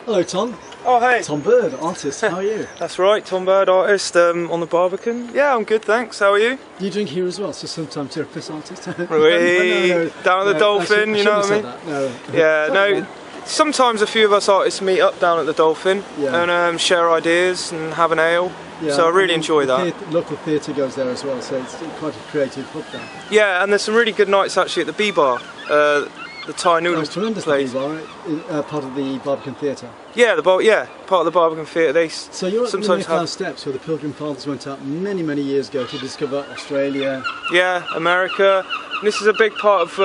Hello, Tom. Oh, hey. Tom Bird, artist. How are you? That's right, Tom Bird, artist on the Barbican. Yeah, I'm good, thanks. How are you? You drink here as well, so sometimes you're a piss artist. No. Down at the Dolphin, you know what I mean? No. Yeah, no. Sometimes a few of us artists meet up down at the Dolphin and share ideas and have an ale. Yeah, so I really enjoy that. Local theatre goes there as well, so it's quite a creative hub there. Yeah, and there's some really good nights actually at the Bee Bar. The Thai noodle place. Part of the Barbican Theatre. Yeah, part of the Barbican Theatre. They so you're at the Mayflower Steps where the Pilgrim Fathers went out many, many years ago to discover Australia. Yeah, America. And this is a big part of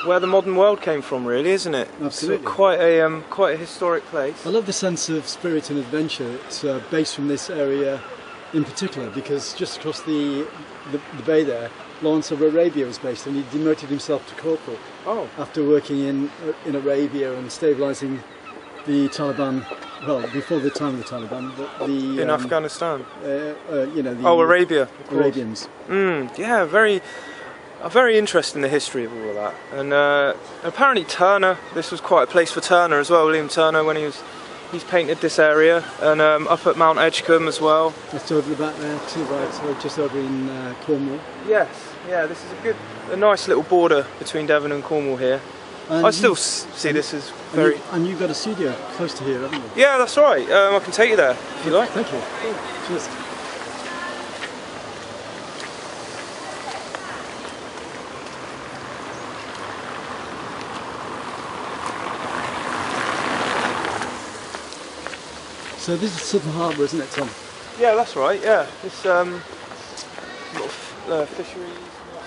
where the modern world came from, really, isn't it? Absolutely. So quite a historic place. I love the sense of spirit and adventure. It's based from this area in particular, because just across the bay there, Lawrence of Arabia was based, and he demoted himself to corporal after working in Arabia and stabilising the Taliban. Well, before the time of the Taliban, but in Afghanistan. You know, Arabia. Arabians. Yeah, very interested in the history of all of that. And apparently Turner, this was quite a place for Turner as well. William Turner, when he's painted this area, and up at Mount Edgecombe as well. Just over the back there, to the right, so just over in Cornwall. Yes, yeah, this is a nice little border between Devon and Cornwall here. And I still see this as very... And you've got a studio close to here, haven't you? Yeah, that's right. I can take you there if you like. Thank you. Cheers. So this is Southern Harbour, isn't it, Tom? Yeah, that's right, yeah. This lot of fisheries,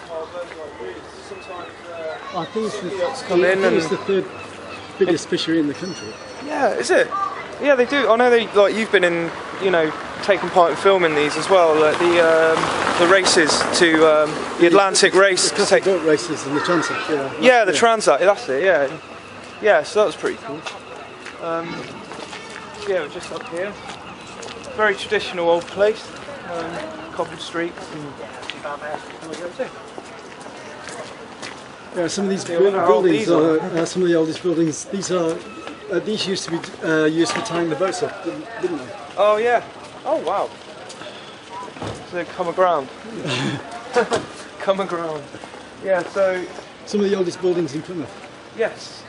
harbour, like really sometimes I think it's the third biggest fishery in the country. Yeah, is it? Yeah, they do. I know you've been in, taking part in filming these as well, like the races to the Atlantic race. The boat races and the Transat, yeah. Yeah, the Transat, that's it, yeah. Yeah, so that was pretty cool. Yeah, we're just up here. Very traditional old place, cobbled streets. Yeah, some of these buildings are some of the oldest buildings. These used to be used for tying the boats up, didn't they? Oh yeah. Oh wow. So come aground. Come aground. Yeah. So some of the oldest buildings in Plymouth. Yes.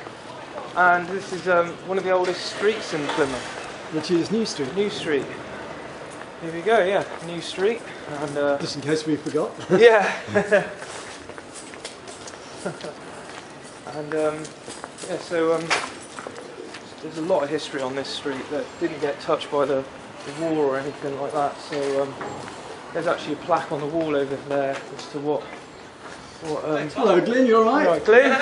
And this is one of the oldest streets in Plymouth. Which is New Street. New Street. Here we go, yeah, New Street. And, just in case we forgot. Yeah. And yeah, so there's a lot of history on this street that didn't get touched by the war or anything like that. So there's actually a plaque on the wall over there as to what hello, Glyn. You all right? All right, Glyn.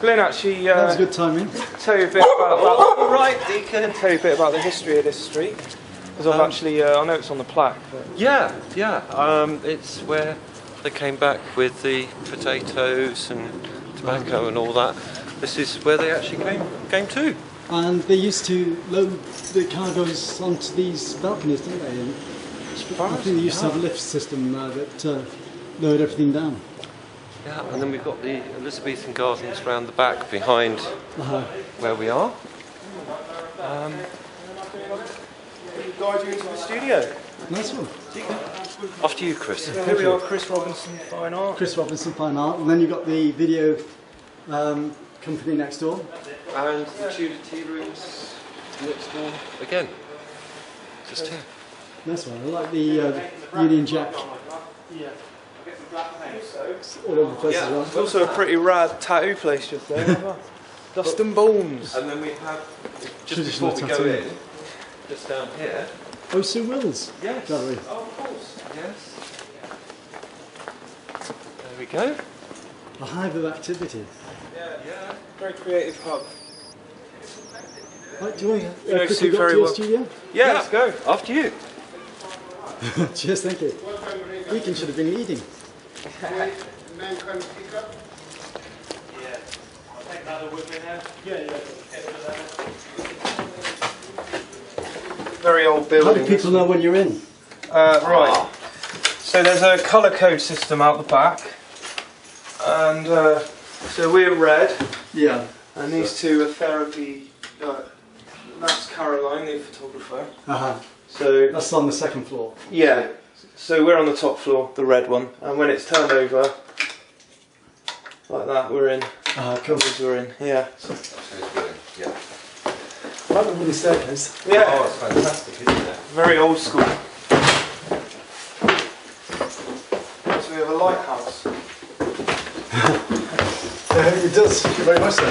Glyn actually that was good timing. Tell you a bit about Deacon. Tell you a bit about the history of this street, because I've actually I know it's on the plaque. But. Yeah. It's where they came back with the potatoes and tobacco and all that. This is where they actually came to. And they used to load the cargoes onto these balconies, didn't they? And I think they used to have a lift system that lowered everything down. Yeah, and then we've got the Elizabethan gardens round the back behind where we are. Guide you into the studio. Nice one. After you, Chris. So here we are, Chris Robinson Fine Art. Chris Robinson Fine Art, and then you've got the video company next door. And the Tudor tea rooms next door again. Just here. Nice one. I like the Union Jack. All over the place as well. It's also a pretty rad tattoo place just there. Dust and Bones. And then we have, just before we go in, just down here. Oh, Sue Wills Gallery. Oh, of course. Yes. There we go. A hive of activity. Yeah. Very creative hub. Right, do you want to quickly go to your studio? Yeah, let's go. After you. Cheers, thank you. Deacon should have been leading. Yeah. I'll take another with me now. Yeah. Very old building. How do people know when you're in? Right. So there's a colour code system out the back, and so we're red. Yeah. And these two are therapy that's Caroline, the photographer. Uh-huh. So that's on the second floor. Yeah. So we're on the top floor, the red one, and when it's turned over like that, we're in. Cool. We're in. Yeah. Yeah. I like the wooden staircase. Yeah. Oh, it's fantastic, isn't it? Very old school. So we have a lighthouse. It does, very much so.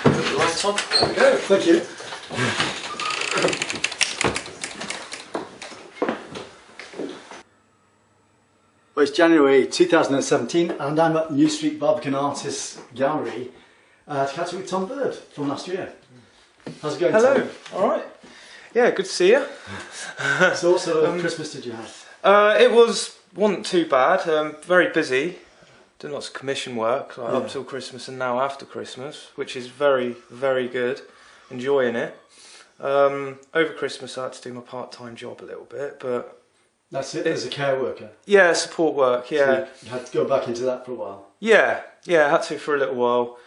Put the lights on. There we go. Thank you. Well, it's January 2017 and I'm at New Street Barbican Artists Gallery to catch up with Tom Bird from last year. How's it going, Hello. Tom? Alright. Yeah, good to see you. So what sort of Christmas did you have? It wasn't too bad. Very busy. Doing lots of commission work up till Christmas and now after Christmas, which is very, very good. Enjoying it. Over Christmas I had to do my part-time job a little bit, but That's it, as a care worker? yeah, support work, yeah. So you had to go back into that for a while? Yeah, I had to for a little while.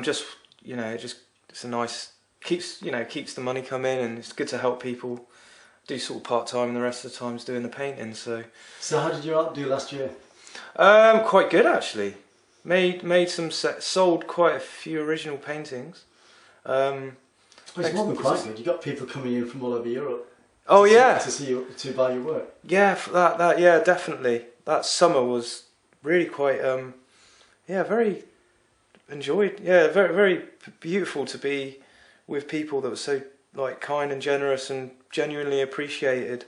Just, you know, it's a nice, keeps the money coming, and it's good to help people. Do sort of part-time and the rest of the time's doing the painting, so. So how did your art do last year? Quite good actually. Made some sold quite a few original paintings. It's more than quite good. You got people coming in from all over Europe. Oh yeah. To see you, to buy your work. Yeah, yeah, definitely. That summer was really quite very enjoyed. Yeah, very very beautiful to be with people that were so like kind and generous and genuinely appreciated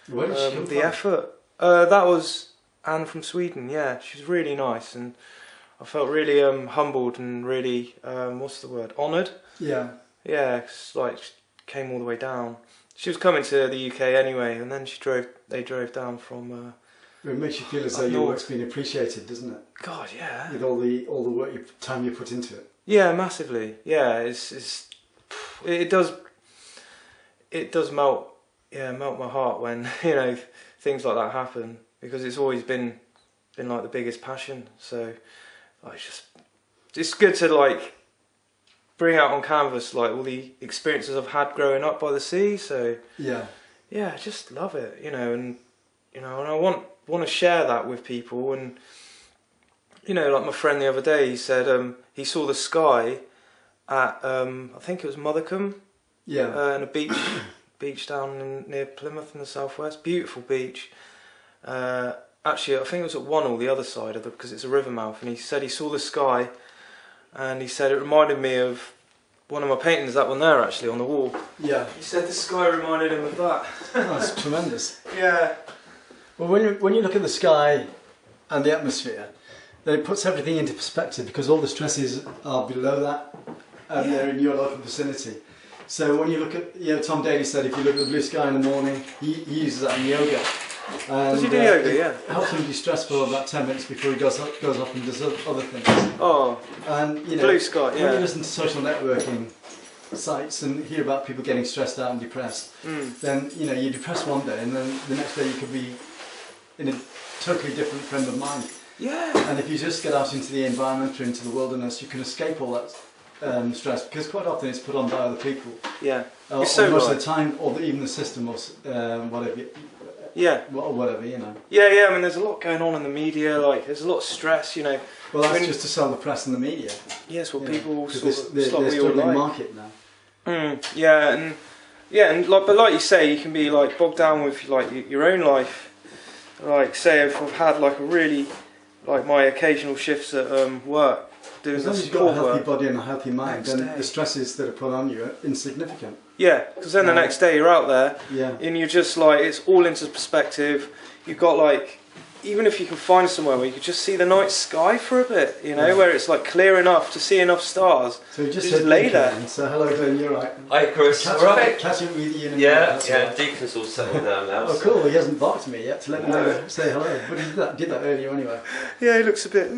Where did she come the from? effort. That was Anne from Sweden. Yeah, she's really nice, and I felt really humbled and really what's the word, honoured. Yeah. Yeah, 'cause, like came all the way down. She was coming to the UK anyway, and then they drove down from. It makes you feel as though your work's been appreciated, doesn't it? God, yeah. With all the work, time you put into it. Yeah, massively. Yeah, it does melt my heart when things like that happen, because it's always been like the biggest passion. So it's good to like bring out on canvas like all the experiences I've had growing up by the sea. So yeah, I just love it, and and I want to share that with people. And like my friend the other day, he said he saw the sky at I think it was Mothercombe, in a beach down near Plymouth in the southwest. Beautiful beach. Actually, I think it was at Wannell, the other side of because it's a river mouth. And he said he saw the sky, and he said it reminded me of one of my paintings, that one there actually on the wall. Yeah. He said the sky reminded him of that. Oh, that's tremendous. Yeah. Well, when you look at the sky and the atmosphere, then it puts everything into perspective, because all the stresses are below that, and they're in your local vicinity. So when you look at, Tom Daly said if you look at the blue sky in the morning, he uses that in yoga. And, does he do yoga? Yeah. It helps him de-stress for about 10 minutes before he goes off and does other things. Oh. And blue sky. Yeah. When you listen to social networking sites and hear about people getting stressed out and depressed, then you're depressed one day, and then the next day you could be in a totally different frame of mind. Yeah. And if you just get out into the environment or into the wilderness, you can escape all that stress, because quite often it's put on by other people. Yeah. Or most of the time, or even the system, or whatever. Yeah. Or whatever, Yeah. I mean, there's a lot going on in the media. Like, there's a lot of stress. Well, that's just to sell the press and the media. Yes, well, people they're struggling market now. Yeah, and like you say, you can be like bogged down with like your own life. Like, say if I've had like a really like my occasional shifts at work, doing as long as you've got a healthy body and a healthy mind, then the stresses that are put on you are insignificant. Yeah, because then the next day you're out there, and you're just like, it's all into perspective. You've got like, even if you can find somewhere where you could just see the night sky for a bit, where it's like clear enough to see enough stars. So you just lay there. So hello, Glyn, you're right. Hi, Chris. Alright. Catching with you in a minute. Yeah. Deacon's all settled down now. Oh, cool. He hasn't barked at me yet to let me know, say hello. But he did that earlier anyway. Yeah, he looks a bit.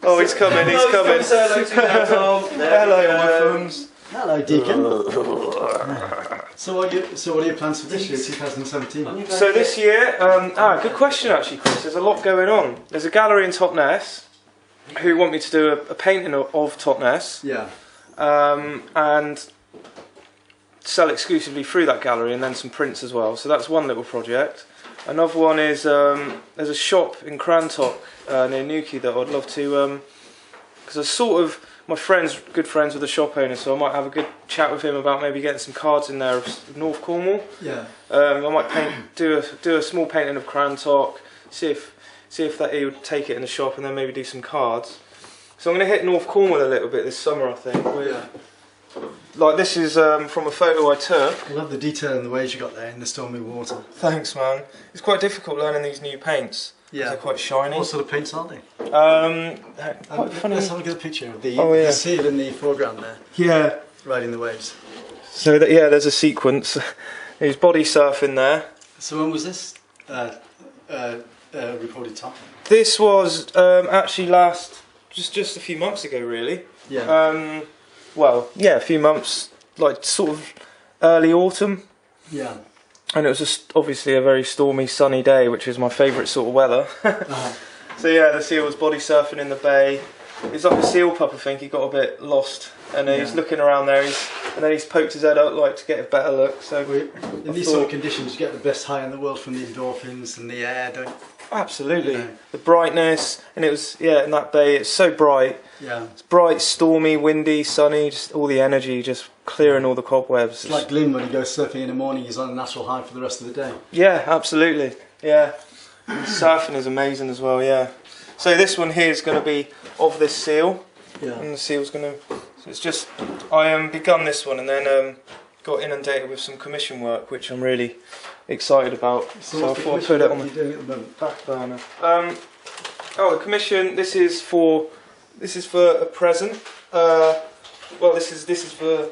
Oh, he's coming. He's coming. Hello, Hello, my thumbs. Hello, Deacon. So what are your plans for this year, 2017? So this year, good question actually, Chris. There's a lot going on. There's a gallery in Totnes who want me to do a painting of Totnes. Yeah. And sell exclusively through that gallery, and then some prints as well. So that's one little project. Another one is there's a shop in Crantock near Newquay that I'd love to, because I sort of, my friend's good friends with the shop owner, so I might have a good chat with him about maybe getting some cards in there of North Cornwall. Yeah. I might do a small painting of Crantock, see if that he would take it in the shop, and then maybe do some cards. So I'm going to hit North Cornwall a little bit this summer, I think. Like this is from a photo I took. I love the detail and the waves you got there in the stormy water. Thanks, man. It's quite difficult learning these new paints. Yeah. They're quite shiny. What sort of paints are they? Quite funny. Let's have a good picture of the seal in the foreground there. Yeah. Riding the waves. So there's a sequence. There's body surfing there. So when was this recorded, Tom? This was actually just a few months ago, really. Yeah. A few months, like sort of early autumn. Yeah. And it was obviously a very stormy, sunny day, which is my favourite sort of weather. So yeah, the seal was body surfing in the bay. He's like a seal pup, I think. He got a bit lost, and he's looking around there. And then he's poked his head out like to get a better look. So in these sort of conditions, you get the best high in the world from the endorphins and the air, don't you? Absolutely. You know. The brightness, and it was in that bay. It's so bright. Yeah. It's bright, stormy, windy, sunny. Just all the energy, just clearing all the cobwebs. It's like Glyn when he goes surfing in the morning. He's on a natural high for the rest of the day. Yeah, absolutely. Yeah. Surfing is amazing as well. Yeah. So this one here is going to be of this seal. Yeah. And the seal's going to. So it's just I begun this one and then got inundated with some commission work, which I'm really excited about. So I thought I'd put it on the back burner. The commission. This is for a present. This is for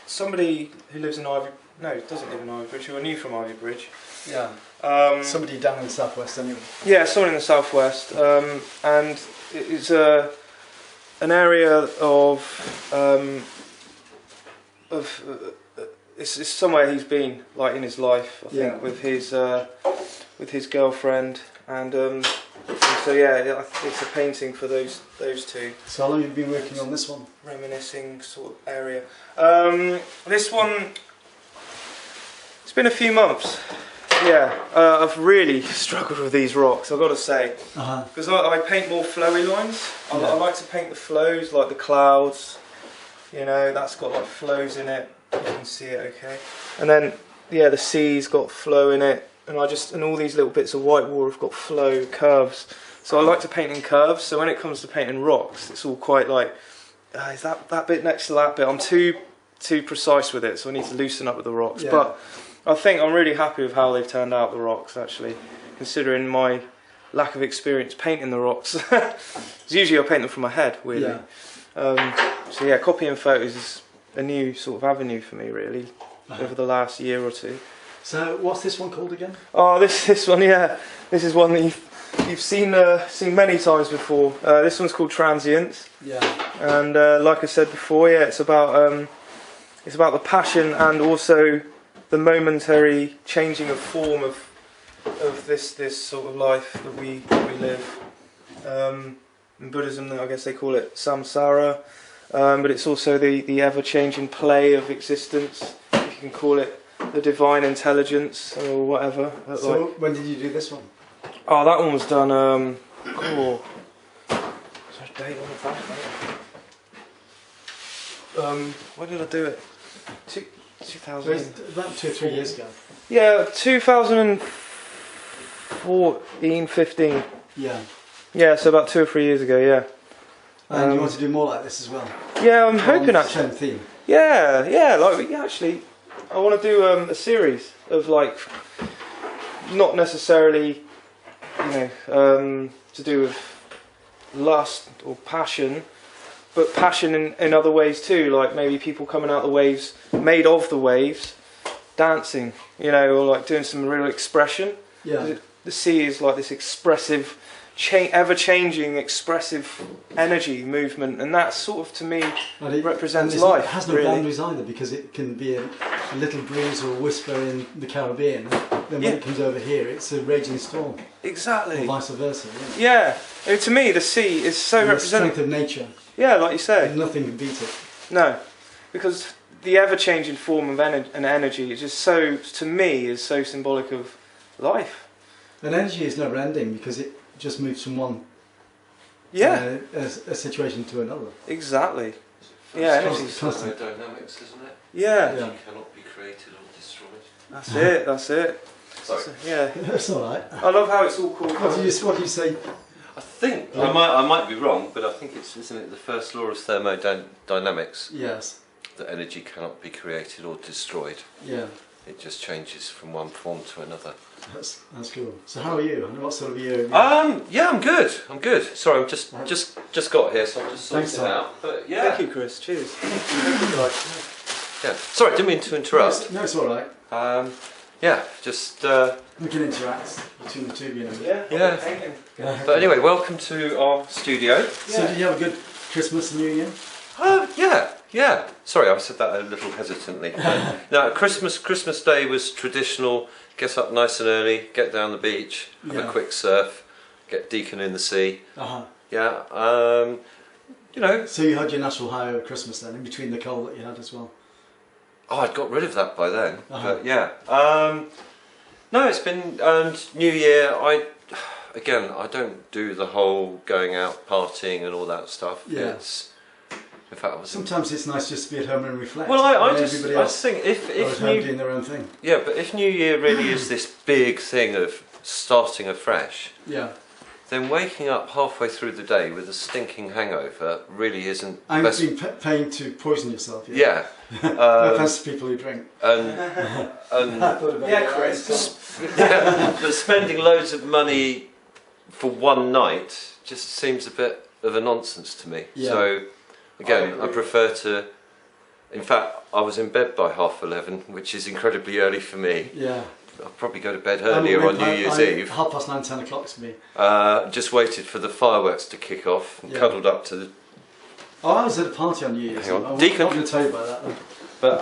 somebody who lives in Ivy. No, doesn't live in Ivy Bridge. Who I knew from Ivy Bridge. Yeah. Somebody down in the southwest, anyway. Yeah, someone in the southwest, and it's an area of it's somewhere he's been like in his life, I think, with his girlfriend, and it's a painting for those two. So how long have you been working on this one? Reminiscing sort of area. This one, it's been a few months. Yeah, I've really struggled with these rocks, I've got to say, because I paint more flowy lines. I like to paint the flows, like the clouds. You know, that's got like flows in it. You can see it, okay. And then the sea's got flow in it, and all these little bits of white water have got flow, curves. So I like to paint in curves. So when it comes to painting rocks, it's all quite like, is that bit next to that bit? I'm too precise with it, so I need to loosen up with the rocks. Yeah. But I think I'm really happy with how they've turned out, the rocks, actually, considering my lack of experience painting the rocks. Usually I paint them from my head, weirdly. Yeah. Copying photos is a new sort of avenue for me, really, over the last year or two. So what's this one called again? Oh, this one, yeah. This is one that you've seen many times before. This one's called Transience. Yeah. And like I said before, it's about the passion and also the momentary changing of form of this sort of life that we live. In Buddhism, I guess they call it samsara, but it's also the ever-changing play of existence. You can call it the divine intelligence or whatever. So when did you do this one? Oh, that one was done. Is there a date on the back? When did I do it? 2000. So it's about 2 or 3 years ago. Yeah, 2014, 15. Yeah. Yeah, so about 2 or 3 years ago. Yeah. And you want to do more like this as well? Yeah, I'm hoping actually. Same theme. Yeah. Actually, I want to do a series of like, not necessarily, to do with lust or passion, but passion in other ways too, like maybe people coming out the waves, made of the waves, dancing, or like doing some real expression. Yeah. The sea is like this expressive, ever-changing, expressive energy movement, and that sort of, to me, represents life. It has no boundaries either, because it can be a little breeze or whisper in the Caribbean, then when it comes over here, it's a raging storm. Exactly. Or vice versa. Yeah. I mean, to me, the sea is so and representative. The strength of nature. Yeah, like you say. And nothing can beat it. No, because the ever-changing form of and energy is just so, to me, is so symbolic of life. And energy is never ending because it just moves from one a situation to another. Exactly. Yeah, energy is constant dynamics, isn't it? Yeah. Energy cannot be created or destroyed. That's it. That's it. Sorry. Yeah. That's all right. I love how it's all called. What do you say? I think I might be wrong, but I think isn't it the first law of thermodynamics? Yes. That energy cannot be created or destroyed. Yeah. It just changes from one form to another. That's cool. So how are you? And what sort of year? Yeah, I'm good. I'm good. Sorry, I'm just got here, so I'm just sorting it out. But yeah. Thank you, Chris. Cheers. Yeah. Sorry, didn't mean to interrupt. No, it's all right. Yeah, just. We can interact between the two of you. Yeah. But anyway, welcome to our studio. So did you have a good Christmas and New Year? Yeah. Sorry, I said that a little hesitantly. No, Christmas Day was traditional. Get up nice and early, get down the beach, have a quick surf, get Deacon in the sea. Yeah. You know. So you had your natural high over Christmas then, in between the cold that you had as well. Oh, I'd got rid of that by then. But yeah. No, it's been New Year. I don't do the whole going out partying and all that stuff. Yeah. In fact, sometimes it's nice just to be at home and reflect. Well, I just think if doing their own thing. Yeah, but if New Year really is this big thing of starting afresh, then waking up halfway through the day with a stinking hangover really isn't. And been paying to poison yourself. Yeah. No offense to people who drink. Chris. But spending loads of money for one night just seems a bit of a nonsense to me. Yeah. So. Again, I prefer to. In fact, I was in bed by 11:30, which is incredibly early for me. Yeah. I'll probably go to bed earlier on New Year's Eve. 9:30, 10 o'clock to me. Just waited for the fireworks to kick off and cuddled up to the. Oh, I was at a party on New Year's Eve. I'm Deacon. not going to tell you about that then. But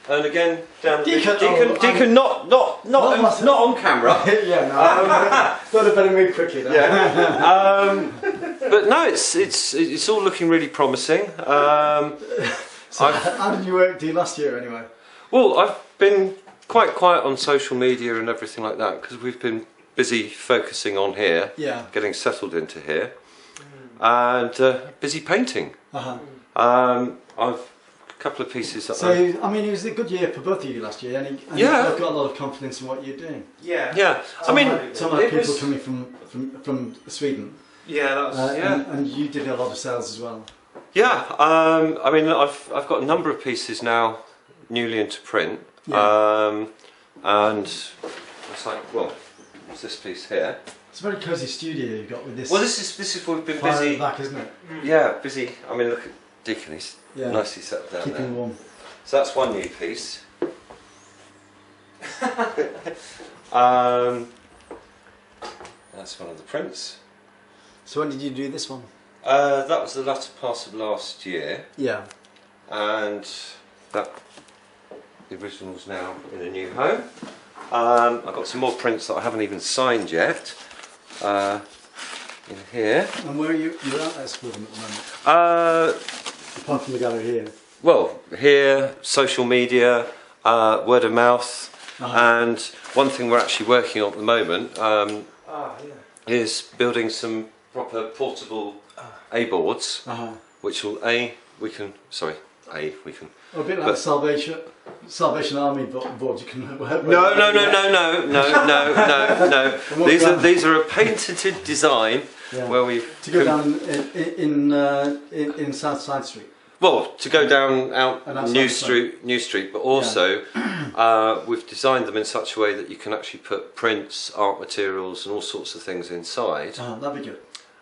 and again down the Deacon, not on camera. Yeah, no. Thought I'd better move quickly then. Yeah. But no, it's all looking really promising. So how did you do last year anyway? Well, I've been quite quiet on social media and everything like that because we've been busy focusing on here, getting settled into here, and busy painting. I've a couple of pieces. I mean, it was a good year for both of you last year, and you've got a lot of confidence in what you're doing. Yeah. Some people coming from Sweden. Yeah, that's and you did a lot of sales as well. Yeah, I mean, I've got a number of pieces now, newly into print, and it's like, well, what's this piece here? It's a very cosy studio you've got with this. Well, this is what we've been busy. Back, isn't it? Yeah, busy. I mean, look at Deacon, he's nicely set down Keeping there. warm. So that's one new piece. That's one of the prints. So when did you do this one? That was the latter part of last year. Yeah. And the original's now in a new home. I've got some more prints that I haven't even signed yet. In here. And where are you're at Expo at the moment? Apart from the gallery here. Well, here, social media, word of mouth, and one thing we're actually working on at the moment is building some proper portable A-boards, which will we can. A bit like the Salvation Army board. You can. No. These are a patented design where we to go down in South Side Street. Well, to go down out New Street, but also we've designed them in such a way that you can actually put prints, art materials, and all sorts of things inside. That'd be good.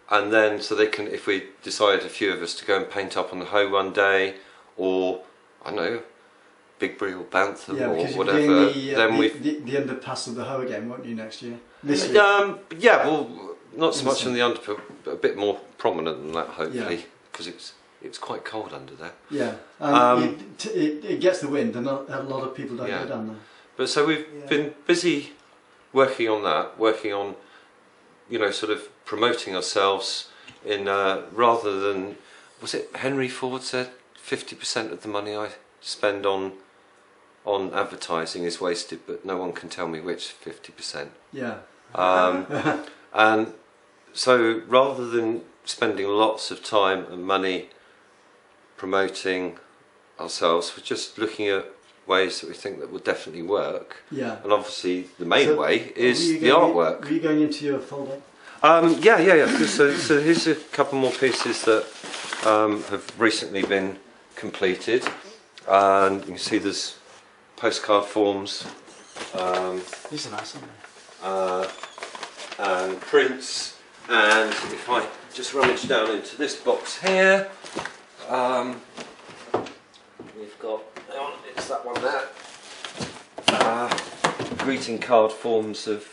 And then, so they can, if we decide a few of us to go and paint up on the Hoe one day, or I don't know, Big Brie or Bantham or whatever, then the underpass of the Hoe again, won't you, next year? This year? Yeah, well, not so much on the underpass, but a bit more prominent than that, hopefully, because it's it was quite cold under there. Yeah, it gets the wind, and a lot of people don't go down there. But so we've been busy working on that, working on, you know, sort of promoting ourselves in rather than, was it Henry Ford said 50% of the money I spend on advertising is wasted, but no one can tell me which 50%. Yeah. And so rather than spending lots of time and money promoting ourselves, we're just looking at ways that we think that will definitely work. Yeah. And obviously the main way is the artwork. Are you going into your folder? Yeah. So here's a couple more pieces that have recently been completed, and you can see there's postcard forms. These are nice, aren't they? And prints, and if I just rummage down into this box here, we've got, hang on, it's that one there, greeting card forms of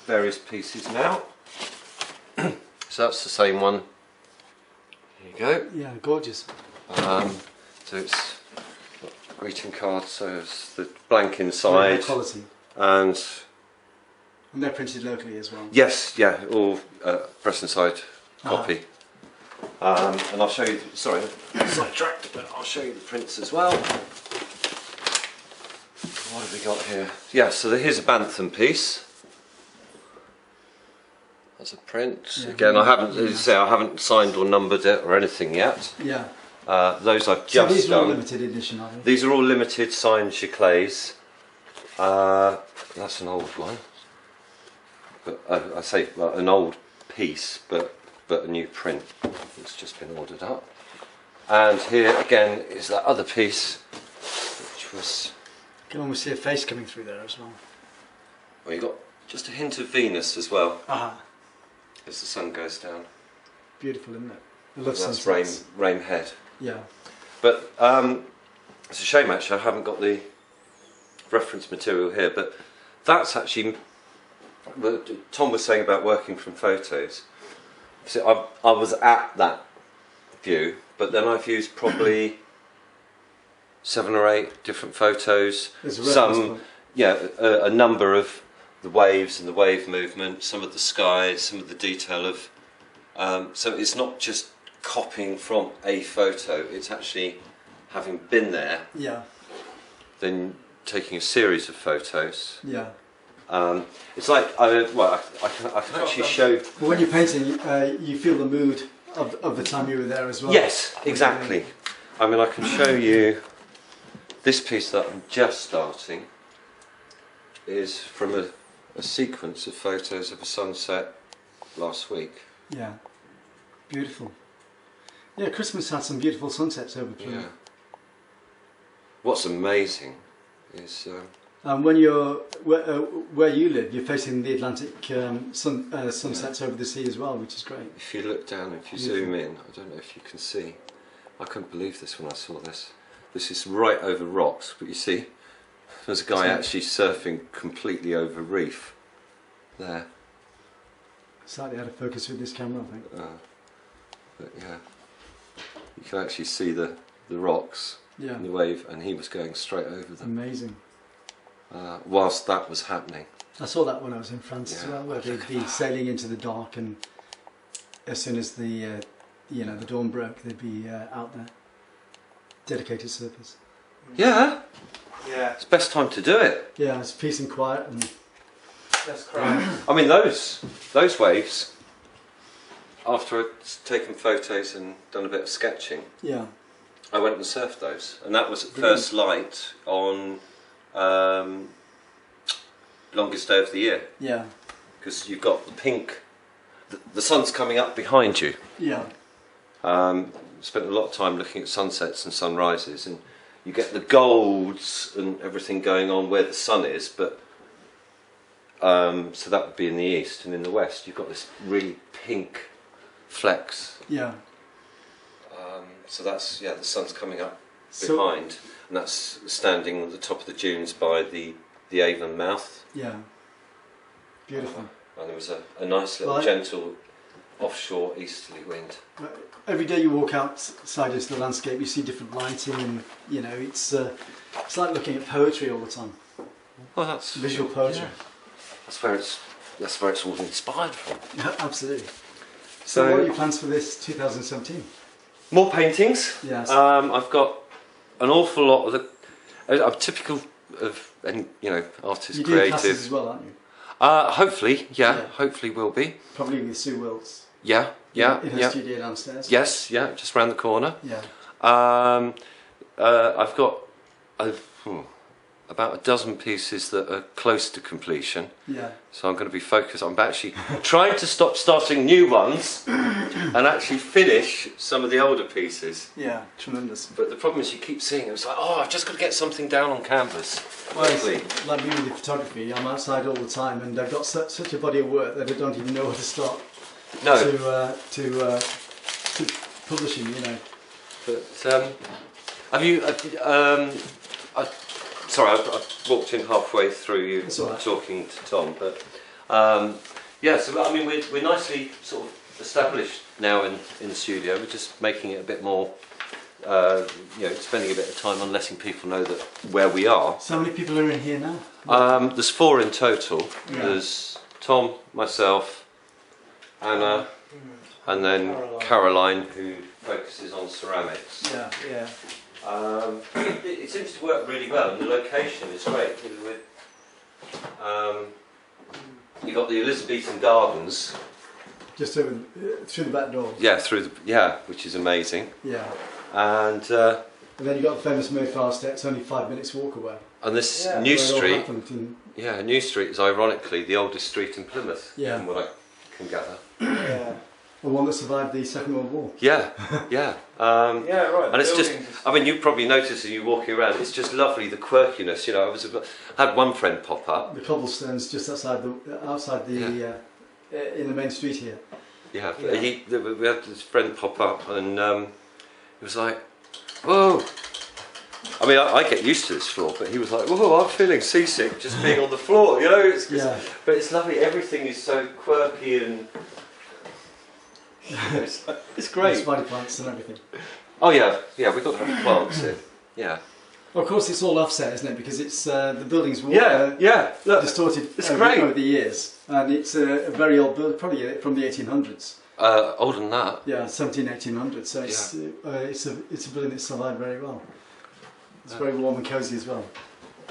various pieces now. So that's the same one. There you go. Yeah, gorgeous. So it's greeting cards, so it's the blank inside. High quality. And they're printed locally as well. yes, yeah, all press inside copy. And I'll show you, sorry, sidetracked, but I'll show you the prints as well. What have we got here? Yeah, so here's a Bantham piece. That's a print. Yeah, again, I haven't signed or numbered it or anything yet. Yeah. Those I've just these done. are all limited edition, are they? These are all limited signed Chiclets. That's an old one. But I say an old piece, but a new print that's just been ordered up. And here again is that other piece, which was. You can almost see a face coming through there as well. Well, you got just a hint of Venus as well, as the sun goes down. Beautiful, isn't it? I love That's sunsets. Rain Head. Yeah. But it's a shame actually I haven't got the reference material here, but that's actually what Tom was saying about working from photos. So I was at that view, but then I've used probably 7 or 8 different photos. Some, a number of the waves and the wave movement, some of the skies, some of the detail of. So it's not just copying from a photo; it's actually having been there. Yeah. Then taking a series of photos. Yeah. It's like I can actually show. But when you're painting, you feel the mood of the time you were there as well. Yes, exactly. I mean, I can show you this piece that I'm just starting. Is from a sequence of photos of a sunset last week. Yeah. Beautiful. Yeah, Christmas had some beautiful sunsets over Plymouth. Yeah. What's amazing is. When you're where you live, you're facing the Atlantic sunsets over the sea as well, which is great. If you look down, if you zoom in, I don't know if you can see. I couldn't believe this when I saw this. This is right over rocks, but you see, there's a guy actually surfing completely over reef. There. Slightly out of focus with this camera, I think. But yeah, you can actually see the rocks and the wave, and he was going straight over them. Amazing. Whilst that was happening. I saw that when I was in France as well, where they'd be sailing into the dark, and as soon as the the dawn broke, they'd be out there. Dedicated surfers. Yeah. Yeah. It's the best time to do it. Yeah, it's peace and quiet, and that's correct. I mean those waves. After I'd taken photos and done a bit of sketching, I went and surfed those, and that was at first light on longest day of the year. Yeah. Because you've got the pink, the sun's coming up behind you. Yeah. Spent a lot of time looking at sunsets and sunrises, and you get the golds and everything going on where the sun is, but so that would be in the east, and in the west you've got this really pink flecks. Yeah. So that's the sun's coming up behind, and that's standing on the top of the dunes by the Avon mouth. Yeah. Beautiful. And there was a nice little gentle offshore easterly wind. Every day you walk outside into the landscape, you see different lighting, and you know it's like looking at poetry all the time. Well, that's visual poetry. Yeah. That's where it's all inspired from. Absolutely. So, what are your plans for this 2017? More paintings. Yes. I've got an awful lot of the. I'm typical of, and you know, artist, you creative. Do classes as well, aren't you? Hopefully, yeah. Hopefully, will be. Probably with Sue Wills. Yeah. In her studio downstairs. Yes. Yeah. Just round the corner. Yeah. I've got about a dozen pieces that are close to completion. Yeah. So I'm going to be focused. I'm actually trying to stop starting new ones and actually finish some of the older pieces. Yeah, tremendous. But the problem is you keep seeing it. It's like, oh, I've just got to get something down on canvas. Well, like me with the photography, I'm outside all the time, and I've got such a body of work that I don't even know where to start. No. To publishing, you know. But have you? Sorry, I walked in halfway through you talking to Tom, but yeah. So I mean, we're nicely sort of established now in the studio. We're just making it a bit more, you know, spending a bit of time on letting people know that where we are. So how many people are in here now? There's 4 in total. Yeah. There's Tom, myself, Anna, and then Caroline, who focuses on ceramics. Yeah, yeah. It seems to work really well, and the location is great. You've got the Elizabethan Gardens. Just over, through the back door. Yeah, which is amazing. Yeah. And then you've got the famous Mayflower Steps, only 5 minutes walk away. And this New Street. New Street is ironically the oldest street in Plymouth. Yeah. From what I can gather. Yeah. The one that survived the Second World War. Yeah. Yeah, right. And it's just, I mean, you probably notice as you walking around, it's just lovely, the quirkiness, you know. I had one friend pop up. The cobblestones just outside the in the main street here. Yeah, we had this friend pop up, and he was like, whoa. I mean, I get used to this floor, but he was like, whoa, I'm feeling seasick just being on the floor, you know. But it's lovely, everything is so quirky and... it's great. Spider plants and everything. Oh yeah, we've got to have plants in. Yeah. Well, of course, it's all offset, isn't it? Because it's the building's Look, distorted it's over the years, and it's a very old building, probably from the 1800s. Older than that. Yeah, 1800s. So it's a building that survived very well. It's very warm and cosy as well.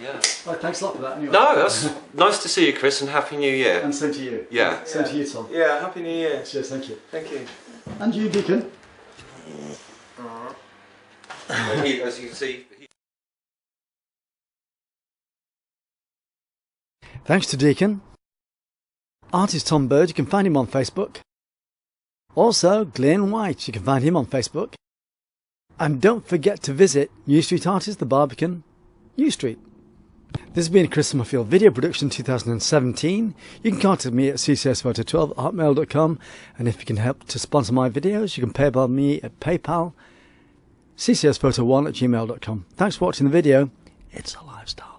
Yeah. Well, thanks a lot for that. Anyway. No, that's nice to see you, Chris, and Happy New Year. And same to you. Yeah. Same to you, Tom. Yeah, Happy New Year. Cheers, thank you. Thank you. And you, Deacon. As you can see. Thanks to Deacon. Artist Tom Bird, you can find him on Facebook. Also, Glyn White, you can find him on Facebook. And don't forget to visit New Street Artist, the Barbican, New Street. This has been a Chris Summerfield video production 2017. You can contact me at ccsPhoto12@hotmail.com, and if you can help to sponsor my videos, you can PayPal me at PayPal, ccsPhoto1@gmail.com. Thanks for watching the video. It's a lifestyle.